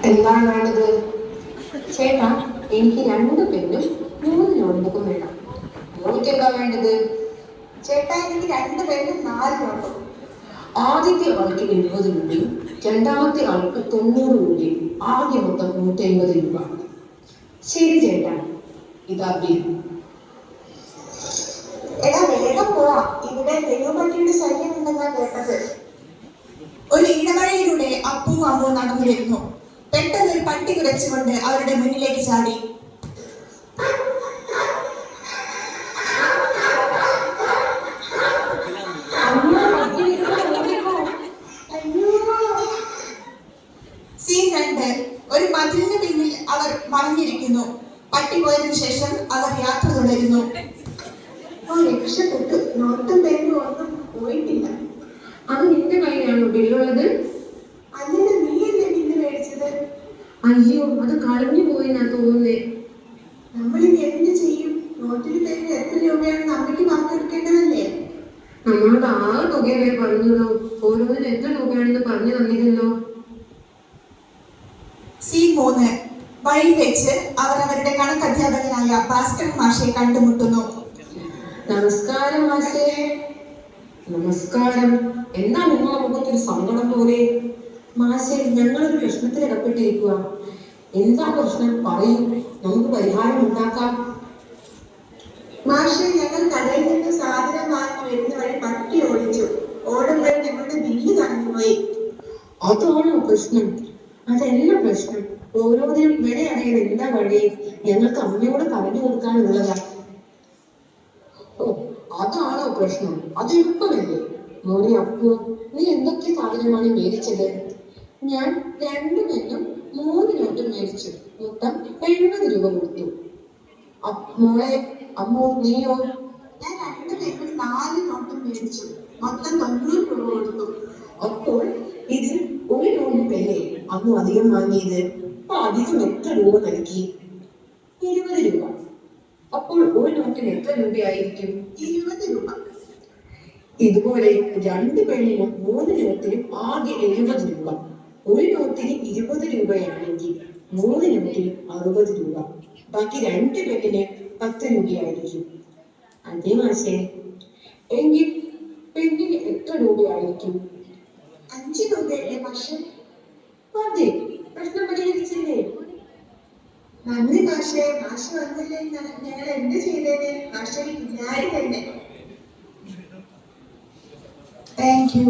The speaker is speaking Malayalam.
എന്താണ് വേണ്ടത്? ചേട്ടാ, എനിക്ക് 2 പെന്നും 3 നോട്ട്ബുക്കും വേണം. മോനിക്ക് എന്താ വേണ്ടത്? ചേട്ടാ, എനിക്ക് 2 പെന്നും 4 നോട്ടും. ആദ്യത്തെ ആൾക്ക് 70 രൂപയും രണ്ടാമത്തെ ആൾക്ക് 90 രൂപയും, ആകെ മൊത്തം 150 രൂപ. ശരി ചേട്ടാ, ഇതാ ബിൽ. എടാ, വേഗം പോവാ, ഇവിടെ തെരുവുപട്ടിയുടെ ശല്യം ഉണ്ടെന്നാ കേട്ടത്. ഒരു ഇടവഴിയിലൂടെ അപ്പുവും അമ്മുവും നടന്നു വരുന്നു. പെട്ടെന്ന് ഒരു പട്ടി കുരച്ചുകൊണ്ട് അവരുടെ മുന്നിലേക്ക് ചാടി. സീൻ 2. ഒരു മതിലിന് പിന്നിൽ അവർ മറിഞ്ഞിരിക്കുന്നു. പട്ടി പോയതിനു ശേഷം അവർ യാത്ര തുടരുന്നു. രക്ഷപ്പെട്ടു. നോട്ടും പേരും ഒന്നും പോയിട്ടില്ല. അത് നിന്റെ കയ്യിലാണോ ബില്ലുള്ളത്? അല്ലല്ലോ, നീയല്ലേ ബില്ല് മേടിച്ചത്? അയ്യോ, അത് കളഞ്ഞു പോയെന്നാ തോന്നുന്നേ. നമ്മളിനി എന്ത് ചെയ്യും? നോട്ടിന് പേരിൽ എത്ര രൂപയാണെന്ന് അമ്മയ്ക്ക് പറഞ്ഞെടുക്കേണ്ടതല്ലേ? നമ്മളോട് ആകെ തുകയല്ലേ പറഞ്ഞുള്ളൂ, ഓരോന്നിനും എത്ര രൂപയാണെന്ന് പറഞ്ഞു തന്നില്ലല്ലോ. സീൻ 3. വഴിയിൽ വെച്ച് അവർ അവരുടെ കണക്കധ്യാപകനായ ഭാസ്കരൻ മാഷെ കണ്ടുമുട്ടുന്നു. നമസ്കാരം മാഷേ. നമസ്കാരം. എന്താ നിങ്ങളെ മുഖത്തൊരു സങ്കടം പോലെ? മാഷേ, ഞങ്ങളൊരു പ്രശ്നത്തിൽ അകപ്പെട്ടിരിക്കുക. എന്താ പ്രശ്നം? പറയൂ, നമുക്ക് പരിഹാരം ഉണ്ടാക്കാം. മാഷെ, ഞങ്ങൾ കടയിൽ നിന്ന് സാധനം വാങ്ങി വരുന്ന വഴി പട്ടി ഓടിച്ചു. ഓടുമ്പോൾ ഞങ്ങളുടെ ബില്ല് തന്നുപോയി. അതാണോ പ്രശ്നം? അതല്ല പ്രശ്നം. ഓരോന്നിനും വില അറിയാൻ എന്താ വഴി? ഞങ്ങൾക്ക് അമ്മയോട് പറഞ്ഞു കൊടുക്കാനുള്ളതാ. ഓ, അതാണോ പ്രശ്നം? അത് എളുപ്പമല്ലേ മോനെ. അപ്പു, നീ എന്തൊക്കെ സാധനമാണ് മേടിച്ചത്? ഞാൻ 2 പെന്നും 3 നോട്ടും മേടിച്ചു. മൊത്തം 70 രൂപ കൊടുത്തു. മോളെ അമ്മോ, നീയോ? ഞാൻ 2 പെന്നും 4 നോട്ടും മേടിച്ചു. മൊത്തം 90 രൂപ കൊടുത്തു. അപ്പോൾ ഇതിൽ 1 നോട്ട് പേരെ അമ്മ അധികം വാങ്ങിയത്. അപ്പൊ അധികം എത്ര രൂപ നൽകി? 20 രൂപ. അപ്പോൾ 1 നോട്ടിന് എത്ര രൂപയായിരിക്കും? 20 രൂപ. ഇതുപോലെ 2 പെണ്ണിനും 3 നോട്ടിനും ആകെ 70 രൂപ. 1 നോട്ടിന് 20 രൂപയാണെങ്കിൽ 3 നോട്ടിന് 60 രൂപ. ബാക്കി 2 പെണ്ണിന് 10 രൂപയായിരിക്കും. അതെ മാഷേ. എങ്കിൽ പെണ്ണിന് എത്ര രൂപയായിരിക്കും? 5 രൂപയല്ലേ മാഷെ? അതെ, പ്രശ്നം പരിഹരിച്ചില്ലേ? നന്ദി മാഷെ. മാഷ് വന്നില്ലേ, ഞങ്ങൾ എന്ത് ചെയ്തേനെ? മാഷെ പിന്നാരി തന്നെ. Thank you.